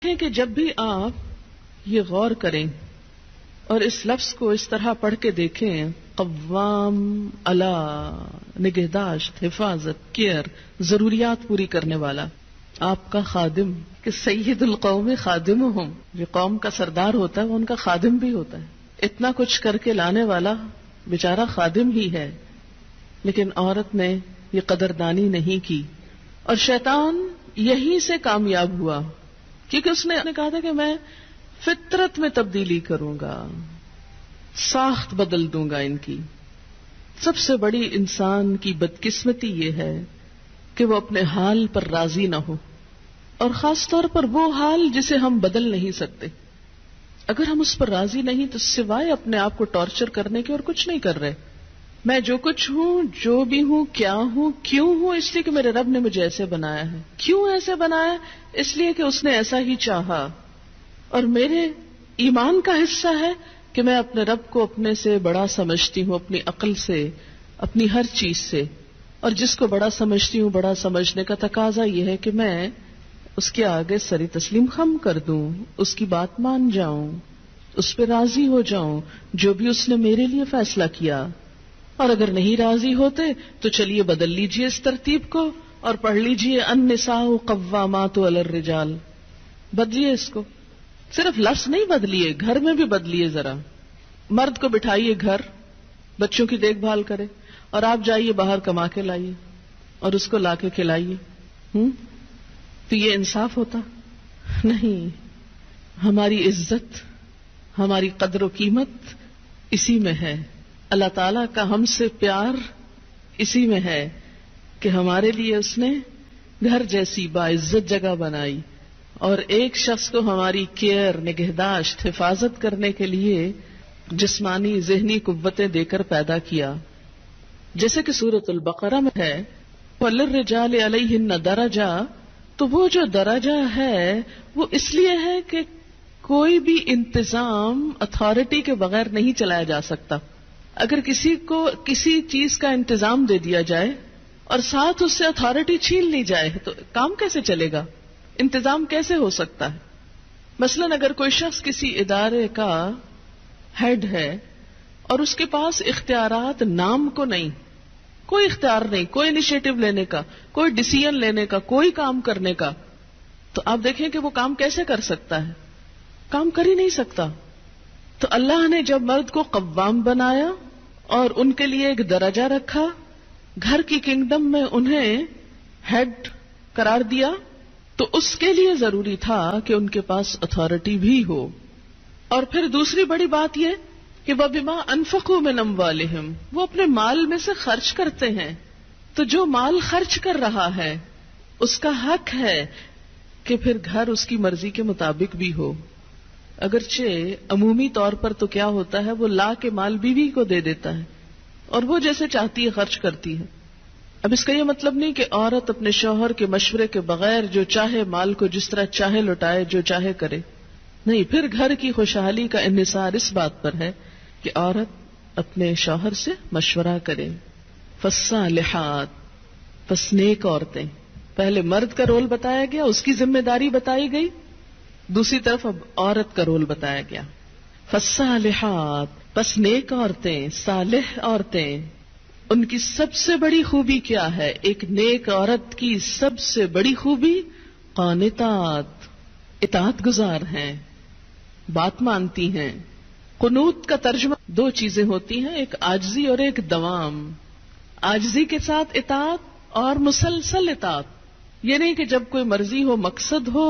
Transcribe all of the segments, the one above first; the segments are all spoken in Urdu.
ہے کہ جب بھی آپ یہ غور کریں اور اس لفظ کو اس طرح پڑھ کے دیکھیں، قوام، نگہداشت، حفاظت، کیئر، ضروریات پوری کرنے والا، آپ کا خادم، کہ سید القوم خادمہم، جو قوم کا سردار ہوتا ہے وہ ان کا خادم بھی ہوتا ہے، اتنا کچھ کر کے لانے والا بیچارہ خادم ہی ہے، لیکن عورت نے یہ قدردانی نہیں کی اور شیطان یہیں سے کامیاب ہوا، کیونکہ اس نے کہا تھا کہ میں فطرت میں تبدیلی کروں گا، ساخت بدل دوں گا ان کی۔ سب سے بڑی انسان کی بدقسمتی یہ ہے کہ وہ اپنے حال پر راضی نہ ہو، اور خاص طور پر وہ حال جسے ہم بدل نہیں سکتے۔ اگر ہم اس پر راضی نہیں تو سوائے اپنے آپ کو ٹارچر کرنے کے اور کچھ نہیں کر رہے۔ میں جو کچھ ہوں، جو بھی ہوں، کیا ہوں، کیوں ہوں، اس لیے کہ میرے رب نے مجھے ایسے بنایا ہے۔ کیوں ایسے بنایا؟ اس لیے کہ اس نے ایسا ہی چاہا، اور میرے ایمان کا حصہ ہے کہ میں اپنے رب کو اپنے سے بڑا سمجھتی ہوں، اپنی عقل سے، اپنی ہر چیز سے، اور جس کو بڑا سمجھتی ہوں، بڑا سمجھنے کا تقاضا یہ ہے کہ میں اس کے آگے سری تسلیم خم کر دوں، اس کی بات مان جاؤں، اس پہ راضی ہو جاؤں جو بھی اس نے میرے لیے فیصلہ کیا۔ اور اگر نہیں راضی ہوتے تو چلیے بدل لیجئے اس ترتیب کو اور پڑھ لیجئے النساء قوامات علی الرجال، بدلیے اس کو، صرف لفظ نہیں بدلیے، گھر میں بھی بدلیے۔ ذرا مرد کو بٹھائیے گھر، بچوں کی دیکھ بھال کرے، اور آپ جائیے باہر کما کے لائیے اور اس کو لا کے کھلائیے۔ تو یہ انصاف ہوتا؟ نہیں۔ ہماری عزت، ہماری قدر و قیمت اسی میں ہے، اللہ تعالیٰ کا ہم سے پیار اسی میں ہے کہ ہمارے لیے اس نے گھر جیسی باعزت جگہ بنائی، اور ایک شخص کو ہماری کیئر، نگہداشت، حفاظت کرنے کے لیے جسمانی ذہنی قوتیں دے کر پیدا کیا، جیسے کہ سورۃ البقرہ میں ہے وَلِلرِّجَالِ عَلَيْهِنَّ دَرَجَةٌ۔ تو وہ جو درجہ ہے وہ اس لیے ہے کہ کوئی بھی انتظام اتھارٹی کے بغیر نہیں چلایا جا سکتا۔ اگر کسی کو کسی چیز کا انتظام دے دیا جائے اور ساتھ اس سے اتھارٹی چھین لی جائے تو کام کیسے چلے گا؟ انتظام کیسے ہو سکتا ہے؟ مثلاً اگر کوئی شخص کسی ادارے کا ہیڈ ہے اور اس کے پاس اختیارات نام کو نہیں، کوئی اختیار نہیں، کوئی انیشیٹو لینے کا، کوئی ڈیسیژن لینے کا، کوئی کام کرنے کا، تو آپ دیکھیں کہ وہ کام کیسے کر سکتا ہے؟ کام کر ہی نہیں سکتا۔ تو اللہ نے جب مرد کو قوام بنایا اور ان کے لیے ایک درجہ رکھا، گھر کی کنگڈم میں انہیں ہیڈ قرار دیا، تو اس کے لیے ضروری تھا کہ ان کے پاس اتھارٹی بھی ہو۔ اور پھر دوسری بڑی بات یہ کہ وَبِمَا أَنفَقُوا مِنْ أَمْوَالِهِمْ، وہ اپنے مال میں سے خرچ کرتے ہیں، تو جو مال خرچ کر رہا ہے اس کا حق ہے کہ پھر گھر اس کی مرضی کے مطابق بھی ہو۔ اگرچہ عمومی طور پر تو کیا ہوتا ہے، وہ لا کے مال بیوی کو دے دیتا ہے اور وہ جیسے چاہتی ہے خرچ کرتی ہے۔ اب اس کا یہ مطلب نہیں کہ عورت اپنے شوہر کے مشورے کے بغیر جو چاہے مال کو جس طرح چاہے لوٹائے، جو چاہے کرے، نہیں۔ پھر گھر کی خوشحالی کا انحصار اس بات پر ہے کہ عورت اپنے شوہر سے مشورہ کرے۔ فالصالحات، پس نیک عورتیں، پہلے مرد کا رول بتایا گیا، اس کی ذمہ داری بتائی گئی، دوسری طرف اب عورت کا رول بتایا گیا۔ فالصالحات، پس نیک عورتیں، صالح عورتیں، ان کی سب سے بڑی خوبی کیا ہے؟ ایک نیک عورت کی سب سے بڑی خوبی قانتات، اطاعت گزار ہیں، بات مانتی ہیں۔ قنوت کا ترجمہ دو چیزیں ہوتی ہیں، ایک عاجزی اور ایک دوام۔ عاجزی کے ساتھ اطاعت اور مسلسل اطاعت، یہ نہیں کہ جب کوئی مرضی ہو، مقصد ہو،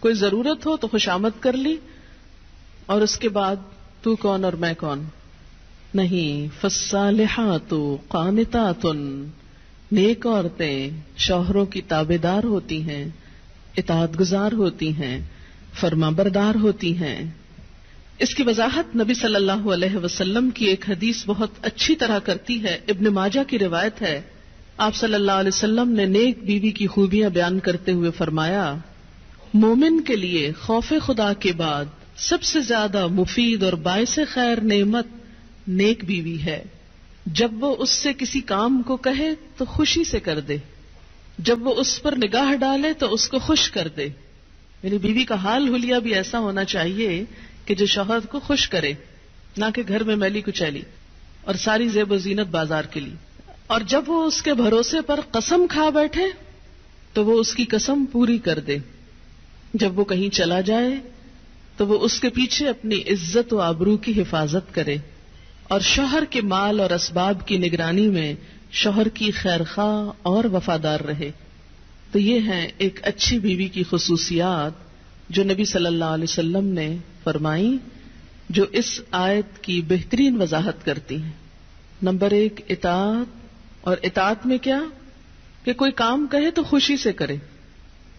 کوئی ضرورت ہو تو خوشامد کر لی اور اس کے بعد تو کون اور میں کون، نہیں۔ فالصالحات قانتات، نیک عورتیں شوہروں کی تابعدار ہوتی ہیں، اطاعت گزار ہوتی ہیں، فرما بردار ہوتی ہیں۔ اس کی وضاحت نبی صلی اللہ علیہ وسلم کی ایک حدیث بہت اچھی طرح کرتی ہے، ابن ماجہ کی روایت ہے۔ آپ صلی اللہ علیہ وسلم نے نیک بیوی کی خوبیاں بیان کرتے ہوئے فرمایا، مومن کے لیے خوف خدا کے بعد سب سے زیادہ مفید اور باعث خیر نعمت نیک بیوی ہے۔ جب وہ اس سے کسی کام کو کہے تو خوشی سے کر دے، جب وہ اس پر نگاہ ڈالے تو اس کو خوش کر دے، یعنی بیوی کا حال حلیہ بھی ایسا ہونا چاہیے کہ جو شوہر کو خوش کرے، نہ کہ گھر میں میلی کچیلی اور ساری زیب و زینت بازار کے لیے. اور جب وہ اس کے بھروسے پر قسم کھا بیٹھے تو وہ اس کی قسم پوری کر دے. جب وہ کہیں چلا جائے تو وہ اس کے پیچھے اپنی عزت و آبرو کی حفاظت کرے، اور شوہر کے مال اور اسباب کی نگرانی میں شوہر کی خیرخواہ اور وفادار رہے. تو یہ ہیں ایک اچھی بیوی کی خصوصیات جو نبی صلی اللہ علیہ وسلم نے فرمائی، جو اس آیت کی بہترین وضاحت کرتی ہیں. نمبر 1 اطاعت. اور اطاعت میں کیا کہ کوئی کام کہے تو خوشی سے کرے.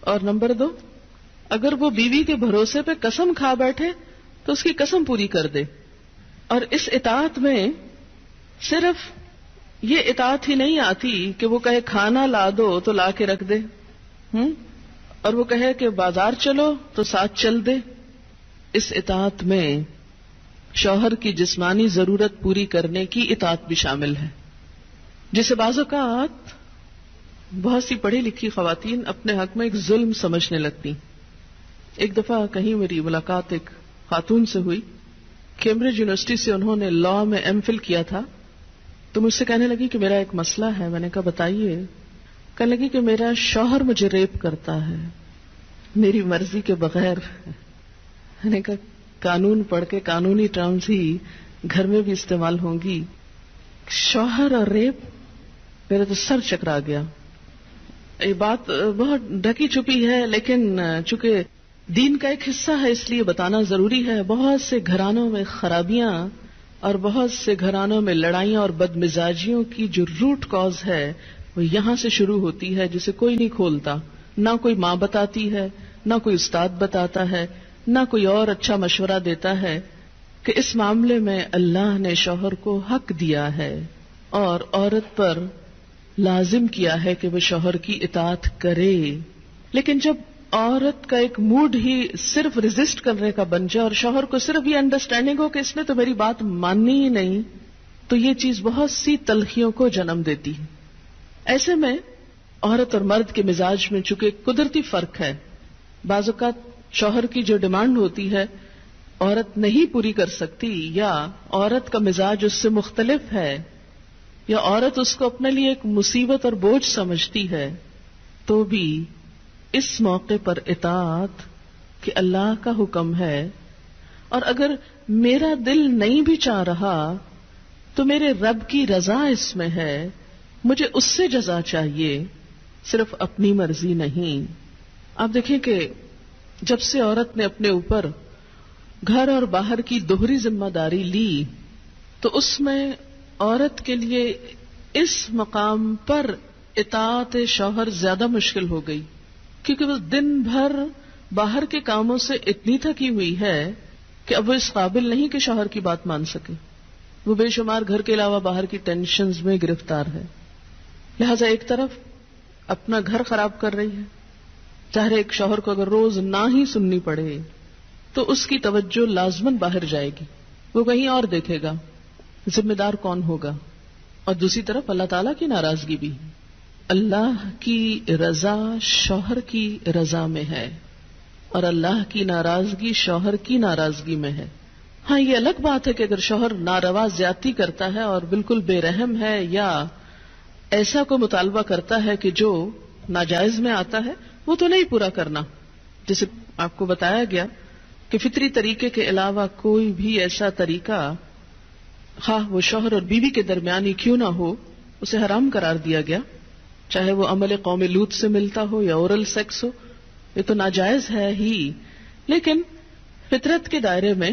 اور نمبر 2 اگر وہ بیوی کے بھروسے پہ قسم کھا بیٹھے تو اس کی قسم پوری کر دے. اور اس اطاعت میں صرف یہ اطاعت ہی نہیں آتی کہ وہ کہے کھانا لا دو تو لا کے رکھ دے، اور وہ کہے کہ بازار چلو تو ساتھ چل دے. اس اطاعت میں شوہر کی جسمانی ضرورت پوری کرنے کی اطاعت بھی شامل ہے، جسے بعض اوقات بہت سی پڑھی لکھی خواتین اپنے حق میں ایک ظلم سمجھنے لگتی. ایک دفعہ کہیں میری ملاقات ایک خاتون سے ہوئی، کیمبرج یونیورسٹی سے انہوں نے لاء میں ایم فل کیا تھا. تو مجھ سے کہنے لگی کہ میرا ایک مسئلہ ہے. میں نے کہا بتائیے. کہنے لگی کہ میرا شوہر مجھے ریپ کرتا ہے میری مرضی کے بغیر. میں نے کہا قانون پڑھ کے قانونی ٹرمز ہی گھر میں بھی استعمال ہوں گی. شوہر اور ریپ، میرا تو سر چکرا گیا. یہ بات بہت ڈھکی چھپی ہے، لیکن چونکہ دین کا ایک حصہ ہے اس لیے بتانا ضروری ہے. بہت سے گھرانوں میں خرابیاں اور بہت سے گھرانوں میں لڑائیاں اور بدمزاجیوں کی جو روٹ کاز ہے وہ یہاں سے شروع ہوتی ہے، جسے کوئی نہیں کھولتا. نہ کوئی ماں بتاتی ہے، نہ کوئی استاد بتاتا ہے، نہ کوئی اور اچھا مشورہ دیتا ہے کہ اس معاملے میں اللہ نے شوہر کو حق دیا ہے اور عورت پر لازم کیا ہے کہ وہ شوہر کی اطاعت کرے. لیکن جب عورت کا ایک موڈ ہی صرف ریزسٹ کرنے کا بن جائے اور شوہر کو صرف یہ انڈرسٹینڈنگ ہو کہ اس نے تو میری بات ماننی ہی نہیں، تو یہ چیز بہت سی تلخیوں کو جنم دیتی ہے. ایسے میں عورت اور مرد کے مزاج میں چونکہ قدرتی فرق ہے، بعض اوقات شوہر کی جو ڈیمانڈ ہوتی ہے عورت نہیں پوری کر سکتی، یا عورت کا مزاج اس سے مختلف ہے، یا عورت اس کو اپنے لیے ایک مصیبت اور بوجھ سمجھتی ہے، تو بھی اس موقع پر اطاعت کہ اللہ کا حکم ہے، اور اگر میرا دل نہیں بھی چاہ رہا تو میرے رب کی رضا اس میں ہے، مجھے اس سے جزا چاہیے، صرف اپنی مرضی نہیں. آپ دیکھیں کہ جب سے عورت نے اپنے اوپر گھر اور باہر کی دوہری ذمہ داری لی تو اس میں عورت کے لیے اس مقام پر اطاعت شوہر زیادہ مشکل ہو گئی، کیونکہ وہ دن بھر باہر کے کاموں سے اتنی تھکی ہوئی ہے کہ اب وہ اس قابل نہیں کہ شوہر کی بات مان سکے. وہ بے شمار گھر کے علاوہ باہر کی ٹینشنز میں گرفتار ہے. لہذا ایک طرف اپنا گھر خراب کر رہی ہے، ظاہر ایک شوہر کو اگر روز نہ ہی سننی پڑے تو اس کی توجہ لازماً باہر جائے گی، وہ کہیں اور دیکھے گا، ذمہ دار کون ہوگا. اور دوسری طرف اللہ تعالیٰ کی ناراضگی بھی، اللہ کی رضا شوہر کی رضا میں ہے اور اللہ کی ناراضگی شوہر کی ناراضگی میں ہے. ہاں یہ الگ بات ہے کہ اگر شوہر ناروا زیادتی کرتا ہے اور بالکل بے رحم ہے یا ایسا کو مطالبہ کرتا ہے کہ جو ناجائز میں آتا ہے، وہ تو نہیں پورا کرنا. جیسے آپ کو بتایا گیا کہ فطری طریقے کے علاوہ کوئی بھی ایسا طریقہ، خواہ وہ شوہر اور بیوی کے درمیان ہی کیوں نہ ہو، اسے حرام قرار دیا گیا، چاہے وہ عمل قوم لوط سے ملتا ہو یا اورل سیکس ہو. یہ تو ناجائز ہے ہی، لیکن فطرت کے دائرے میں.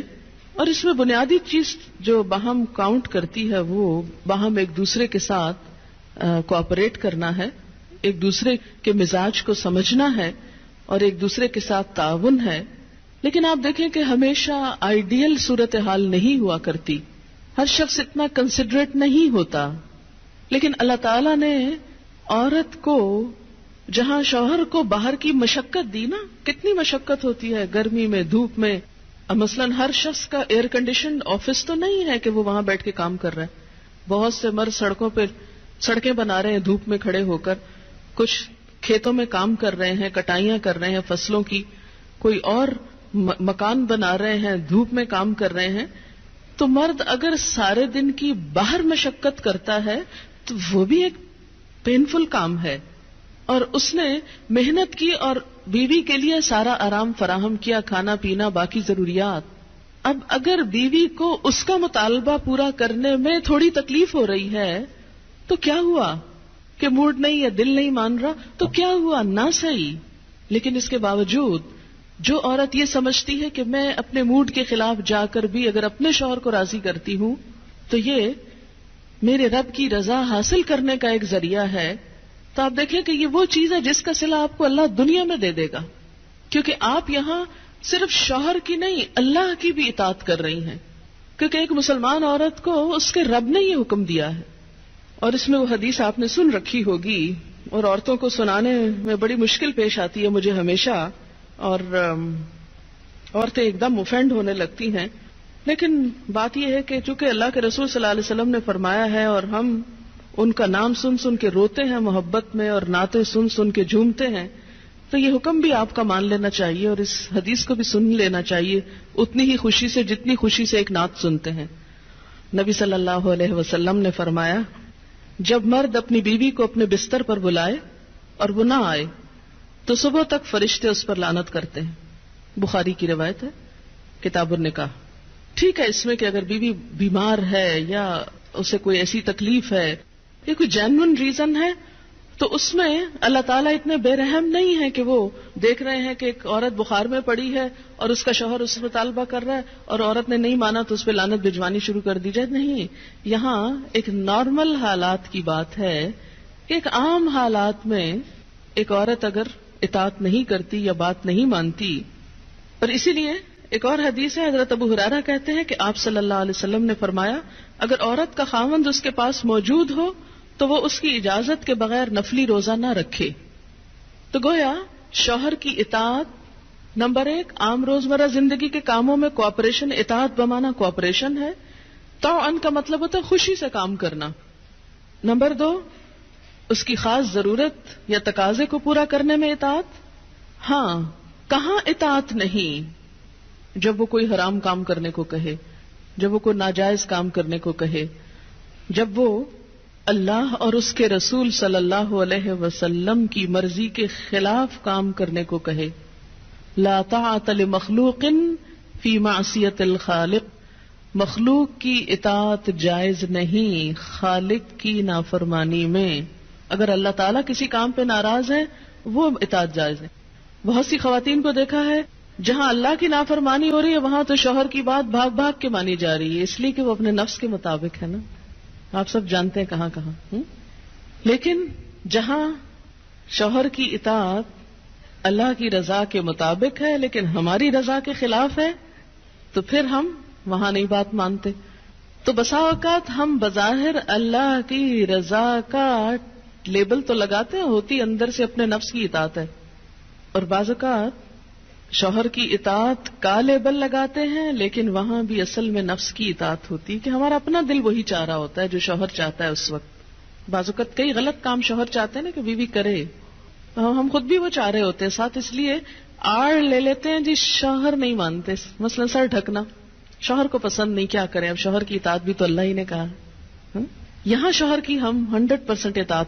اور اس میں بنیادی چیز جو باہم کاؤنٹ کرتی ہے وہ باہم ایک دوسرے کے ساتھ کوآپریٹ کرنا ہے، ایک دوسرے کے مزاج کو سمجھنا ہے اور ایک دوسرے کے ساتھ تعاون ہے. لیکن آپ دیکھیں کہ ہمیشہ آئیڈیل صورتحال نہیں ہوا کرتی، ہر شخص اتنا کنسیڈریٹ نہیں ہوتا. لیکن اللہ تعالیٰ نے عورت کو جہاں شوہر کو باہر کی مشقت دی نا، کتنی مشقت ہوتی ہے گرمی میں، دھوپ میں. مثلاً ہر شخص کا ایئر کنڈیشنڈ آفس تو نہیں ہے کہ وہ وہاں بیٹھ کے کام کر رہا ہے. بہت سے مرد سڑکوں پہ سڑکیں بنا رہے ہیں دھوپ میں کھڑے ہو کر، کچھ کھیتوں میں کام کر رہے ہیں، کٹائیاں کر رہے ہیں فصلوں کی، کوئی اور مکان بنا رہے ہیں، دھوپ میں کام کر رہے ہیں، تو مرد اگر سارے دن کی باہر مشقت کرتا ہے تو وہ بھی ایک پینفل کام ہے، اور اس نے محنت کی اور بیوی کے لیے سارا آرام فراہم کیا، کھانا پینا باقی ضروریات. اب اگر بیوی کو اس کا مطالبہ پورا کرنے میں تھوڑی تکلیف ہو رہی ہے تو کیا ہوا کہ موڈ نہیں یا دل نہیں مان رہا تو کیا ہوا، نہ صحیح. لیکن اس کے باوجود جو عورت یہ سمجھتی ہے کہ میں اپنے موڈ کے خلاف جا کر بھی اگر اپنے شوہر کو راضی کرتی ہوں تو یہ میرے رب کی رضا حاصل کرنے کا ایک ذریعہ ہے، تو آپ دیکھیں کہ یہ وہ چیز ہے جس کا صلہ آپ کو اللہ دنیا میں دے دے گا، کیونکہ آپ یہاں صرف شوہر کی نہیں اللہ کی بھی اطاعت کر رہی ہیں، کیونکہ ایک مسلمان عورت کو اس کے رب نے یہ حکم دیا ہے. اور اس میں وہ حدیث آپ نے سن رکھی ہوگی اور عورتوں کو سنانے میں بڑی مشکل پیش آتی ہے مجھے ہمیشہ، اور عورتیں ایک دم اوفینڈ ہونے لگتی ہیں. لیکن بات یہ ہے کہ چونکہ اللہ کے رسول صلی اللہ علیہ وسلم نے فرمایا ہے اور ہم ان کا نام سن سن کے روتے ہیں محبت میں اور نعتیں سن سن کے جھومتے ہیں، تو یہ حکم بھی آپ کا مان لینا چاہیے اور اس حدیث کو بھی سن لینا چاہیے اتنی ہی خوشی سے جتنی خوشی سے ایک نعت سنتے ہیں. نبی صلی اللہ علیہ وسلم نے فرمایا جب مرد اپنی بیوی کو اپنے بستر پر بلائے اور وہ نہ آئے تو صبح تک فرشتے اس پر لعنت کرتے ہیں. بخاری کی روایت ہے کتاب النکاح. ٹھیک ہے اس میں کہ اگر بیوی بیمار ہے یا اسے کوئی ایسی تکلیف ہے یا کوئی جینون ریزن ہے تو اس میں اللہ تعالیٰ اتنے بے رحم نہیں ہے کہ وہ دیکھ رہے ہیں کہ ایک عورت بخار میں پڑی ہے اور اس کا شوہر اس سے مطالبہ کر رہا ہے اور عورت نے نہیں مانا تو اس پہ لعنت بھجوانی شروع کر دی جائے. نہیں، یہاں ایک نارمل حالات کی بات ہے کہ ایک عام حالات میں ایک عورت اگر اطاعت نہیں کرتی یا بات نہیں مانتی. اور اسی لیے ایک اور حدیث ہے، حضرت ابو ہریرہ کہتے ہیں کہ آپ صلی اللہ علیہ وسلم نے فرمایا اگر عورت کا خاوند اس کے پاس موجود ہو تو وہ اس کی اجازت کے بغیر نفلی روزہ نہ رکھے. تو گویا شوہر کی اطاعت نمبر 1 عام روزمرہ زندگی کے کاموں میں کوآپریشن، اطاعت بمانا کوآپریشن ہے. طوعاً کا مطلب ہوتا ہے خوشی سے کام کرنا. نمبر 2 اس کی خاص ضرورت یا تقاضے کو پورا کرنے میں اطاعت. ہاں، کہاں اطاعت نہیں؟ جب وہ کوئی حرام کام کرنے کو کہے، جب وہ کوئی ناجائز کام کرنے کو کہے، جب وہ اللہ اور اس کے رسول صلی اللہ علیہ وسلم کی مرضی کے خلاف کام کرنے کو کہے. لا طاعت لمخلوق فی معصیت الخالق. مخلوق کی اطاعت جائز نہیں خالق کی نافرمانی میں. اگر اللہ تعالیٰ کسی کام پہ ناراض ہے وہ اطاعت جائز ہے. بہت سی خواتین کو دیکھا ہے جہاں اللہ کی نافرمانی ہو رہی ہے وہاں تو شوہر کی بات بھاگ بھاگ کے مانی جا رہی ہے، اس لیے کہ وہ اپنے نفس کے مطابق ہے نا. آپ سب جانتے ہیں کہاں کہاں. لیکن جہاں شوہر کی اطاعت اللہ کی رضا کے مطابق ہے لیکن ہماری رضا کے خلاف ہے تو پھر ہم وہاں نہیں بات مانتے. تو بسا اوقات ہم بظاہر اللہ کی رضا کا لیبل تو لگاتے ہیں، ہوتی اندر سے اپنے نفس کی اطاعت ہے. اور بعض اوقات شوہر کی اطاعت کا لیبل لگاتے ہیں لیکن وہاں بھی اصل میں نفس کی اطاعت ہوتی ہے کہ ہمارا اپنا دل وہی چاہ رہا ہوتا ہے جو شوہر چاہتا ہے اس وقت. بعض اوقات کئی غلط کام شوہر چاہتے ہیں نا کہ بیوی کرے، ہم خود بھی وہ چاہ رہے ہوتے ہیں ساتھ، اس لیے آڑ لے لیتے ہیں جی شوہر نہیں مانتے. مثلا سر ڈھکنا شوہر کو پسند نہیں، کیا کریں، اب شوہر کی اطاعت بھی تو اللہ ہی نے کہا. یہاں شوہر کی ہم 100% اطاعت